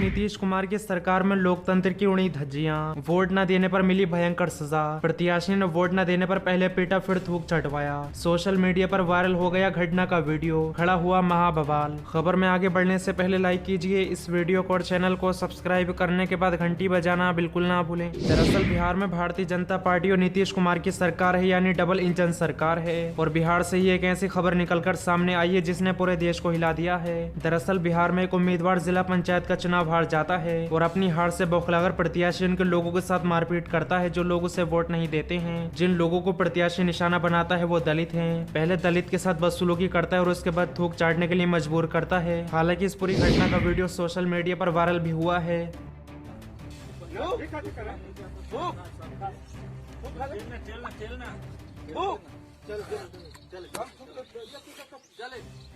नीतीश कुमार की सरकार में लोकतंत्र की उड़ी धज्जियां। वोट न देने पर मिली भयंकर सजा। प्रत्याशी ने वोट न देने पर पहले पीटा फिर थूक चटवाया। सोशल मीडिया पर वायरल हो गया घटना का वीडियो। खड़ा हुआ महाबवाल। खबर में आगे बढ़ने से पहले लाइक कीजिए इस वीडियो को और चैनल को सब्सक्राइब करने के बाद घंटी बजाना बिल्कुल ना भूलें। दरअसल बिहार में भारतीय जनता पार्टी और नीतीश कुमार की सरकार है, यानी डबल इंजन सरकार है। और बिहार से ही एक ऐसी खबर निकलकर सामने आई है जिसने पूरे देश को हिला दिया है। दरअसल बिहार में एक उम्मीदवार जिला पंचायत का चुनाव हार जाता है और अपनी हार से बौखलाकर प्रत्याशी उनके लोगों के साथ मारपीट करता है जो लोग उसे वोट नहीं देते हैं। जिन लोगों को प्रत्याशी निशाना बनाता है वो दलित हैं। पहले दलित के साथ बदसलूकी करता है और उसके बाद थूक चाटने के लिए मजबूर करता है। हालांकि इस पूरी घटना का वीडियो सोशल मीडिया पर वायरल भी हुआ है।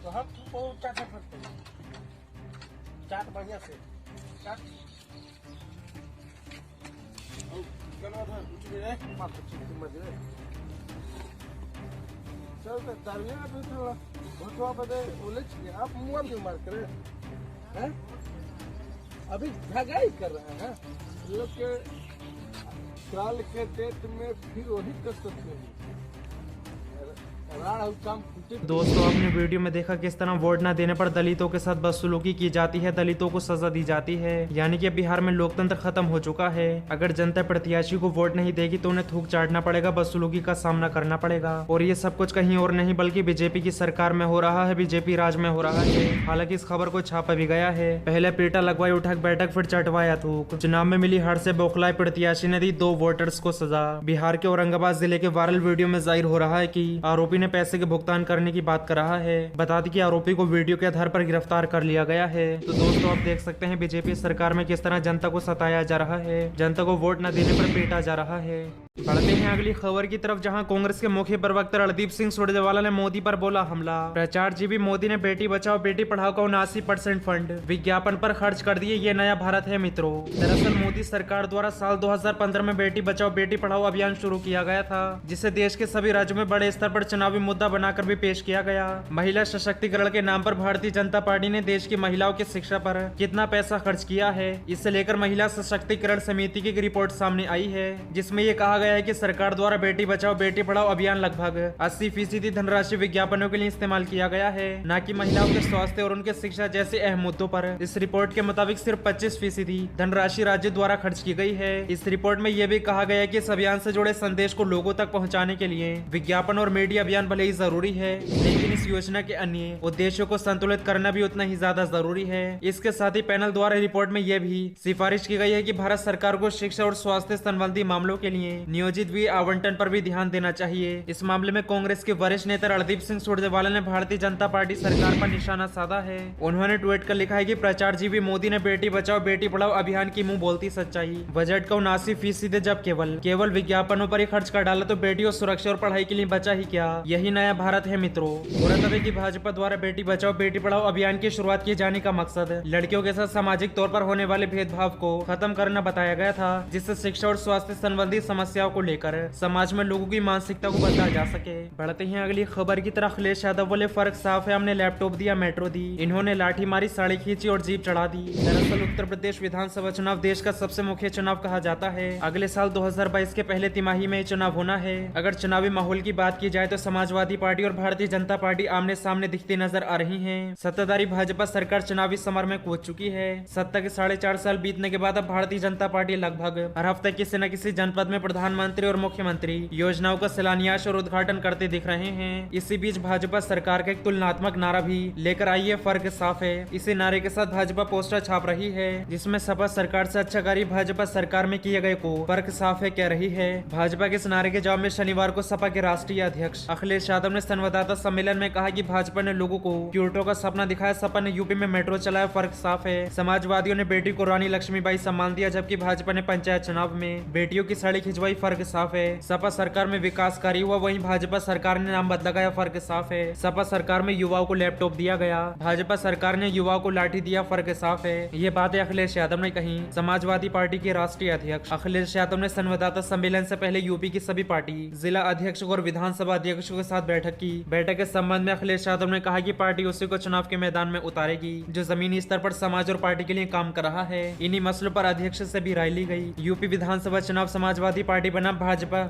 तो हम तुमको चाट सकते हैं, चाट बढ़िया से चाट। चल तो दालिया भी थोड़ा भटवा बदे उलझ गया। आप मुंह भी मार करे हैं, अभी भगाई कर रहे हैं लोग के। साल के डेट में फिर वही कसरत में दोस्तों आपने वीडियो में देखा किस तरह वोट न देने पर दलितों के साथ बदसलूकी की जाती है, दलितों को सजा दी जाती है। यानी कि बिहार में लोकतंत्र खत्म हो चुका है। अगर जनता प्रत्याशी को वोट नहीं देगी तो उन्हें थूक चाटना पड़ेगा, बदसलूकी का सामना करना पड़ेगा। और ये सब कुछ कहीं और नहीं बल्कि बीजेपी की सरकार में हो रहा है, बीजेपी राज में हो रहा है। हालांकि इस खबर को छापा भी गया है। पहले पीटा लगवाई उठक बैठक फिर चटवाया थूक। चुनाव में मिली हार से बौखलाए प्रत्याशी ने दी 2 वोटर्स को सजा। बिहार के औरंगाबाद जिले के वायरल वीडियो में जाहिर हो रहा है कि आरोपी ने पैसे के भुगतान करने की बात कर रहा है। बता दें कि आरोपी को वीडियो के आधार पर गिरफ्तार कर लिया गया है। तो दोस्तों आप देख सकते हैं बीजेपी सरकार में किस तरह जनता को सताया जा रहा है, जनता को वोट न देने पर पीटा जा रहा है। बढ़ते हैं अगली खबर की तरफ, जहां कांग्रेस के मुख्य प्रवक्ता रणदीप सिंह सुरजेवाला ने मोदी पर बोला हमला। प्रचार जीवी मोदी ने बेटी बचाओ बेटी पढ़ाओ का 79% फंड विज्ञापन पर खर्च कर दिए, ये नया भारत है मित्रों। दरअसल मोदी सरकार द्वारा साल 2015 में बेटी बचाओ बेटी पढ़ाओ अभियान शुरू किया गया था, जिसे देश के सभी राज्यों में बड़े स्तर पर चुनावी मुद्दा बनाकर भी पेश किया गया। महिला सशक्तिकरण के नाम पर भारतीय जनता पार्टी ने देश की महिलाओं की शिक्षा पर कितना पैसा खर्च किया है, इससे लेकर महिला सशक्तिकरण समिति की रिपोर्ट सामने आई है, जिसमें ये कहा गया है कि सरकार द्वारा बेटी बचाओ बेटी पढ़ाओ अभियान लगभग 80% धनराशि विज्ञापनों के लिए इस्तेमाल किया गया है, न कि महिलाओं के स्वास्थ्य और उनके शिक्षा जैसे अहम मुद्दों पर। इस रिपोर्ट के मुताबिक सिर्फ 25% धनराशि राज्य द्वारा खर्च की गई है। इस रिपोर्ट में यह भी कहा गया है कि इस अभियान से जुड़े संदेश को लोगों तक पहुँचाने के लिए विज्ञापन और मीडिया अभियान भले ही जरूरी है, लेकिन इस योजना के अन्य उद्देश्यों को संतुलित करना भी उतना ही ज्यादा जरूरी है। इसके साथ ही पैनल द्वारा रिपोर्ट में यह भी सिफारिश की गई है कि भारत सरकार को शिक्षा और स्वास्थ्य संबंधी मामलों के लिए नियोजित भी आवंटन पर भी ध्यान देना चाहिए। इस मामले में कांग्रेस के वरिष्ठ नेता रणदीप सिंह सुरजेवाला ने भारतीय जनता पार्टी सरकार पर निशाना साधा है। उन्होंने ट्वीट कर लिखा है कि प्रचार जीवी मोदी ने बेटी बचाओ बेटी पढ़ाओ अभियान की मुंह बोलती सच्चाई। बजट का 79% जब केवल विज्ञापनों पर ही खर्च कर डाला तो बेटियों सुरक्षा और पढ़ाई के लिए बचा ही क्या। यही नया भारत है मित्रों। गौरतलब है कि भाजपा द्वारा बेटी बचाओ बेटी पढ़ाओ अभियान की शुरुआत किए जाने का मकसद लड़कियों के साथ सामाजिक तौर पर होने वाले भेदभाव को खत्म करना बताया गया था, जिससे शिक्षा और स्वास्थ्य संबंधी समस्याओं को लेकर समाज में लोगों की मानसिकता को बदला जा सके। बढ़ते हैं अगली खबर की तरफ। अखिलेश यादव बोले फर्क साफ है, हमने लैपटॉप दिया मेट्रो दी, इन्होंने लाठी मारी साड़ी खींची और जीप चढ़ा दी। दरअसल उत्तर प्रदेश विधानसभा चुनाव देश का सबसे मुख्य चुनाव कहा जाता है। अगले साल 2022 के पहले तिमाही में चुनाव होना है। अगर चुनावी माहौल की बात की जाए तो समाजवादी पार्टी और भारतीय जनता पार्टी आमने सामने दिखती नजर आ रही है। सत्ताधारी भाजपा सरकार चुनावी समर में कूद चुकी है। सत्ता के 4.5 साल बीतने के बाद अब भारतीय जनता पार्टी लगभग हर हफ्ते किसी न किसी जनपद में प्रधानमंत्री और मुख्यमंत्री योजनाओं का शिलान्यास और उद्घाटन करते दिख रहे हैं। इसी बीच भाजपा सरकार का एक तुलनात्मक नारा भी लेकर आई है, फर्क साफ है। इसी नारे के साथ भाजपा पोस्टर छाप रही है, जिसमें सपा सरकार से अच्छा कार्य भाजपा सरकार में किए गए को फर्क साफ है कह रही है। भाजपा के इस नारे के जवाब में शनिवार को सपा के राष्ट्रीय अध्यक्ष अखिलेश यादव ने संवाददाता सम्मेलन में कहा कि भाजपा ने लोगों को क्यूटो का सपना दिखाया, सपा ने यूपी में मेट्रो चलाया, फर्क साफ है। समाजवादियों ने बेटी को रानी लक्ष्मीबाई सम्मान दिया, जबकि भाजपा ने पंचायत चुनाव में बेटियों की साड़ी खिंचवाई, फर्क साफ है। सपा सरकार में विकास कार्य हुआ, वहीं भाजपा सरकार ने नाम बदला गया, फर्क साफ है। सपा सरकार में युवाओं को लैपटॉप दिया गया, भाजपा सरकार ने युवाओं को लाठी दिया, फर्क साफ है। ये बातें अखिलेश यादव ने कही। समाजवादी पार्टी के राष्ट्रीय अध्यक्ष अखिलेश यादव ने संवाददाता सम्मेलन से पहले यूपी की सभी पार्टी, जिला अध्यक्षों और विधानसभा अध्यक्षों के साथ बैठक की। बैठक के संबंध में अखिलेश यादव ने कहा कि पार्टी उसी को चुनाव के मैदान में उतारेगी जो जमीनी स्तर पर समाज और पार्टी के लिए काम कर रहा है। इन्हीं मसलों पर अध्यक्ष से भी राय ली गई। यूपी विधानसभा चुनाव समाजवादी पार्टी बना भाजपा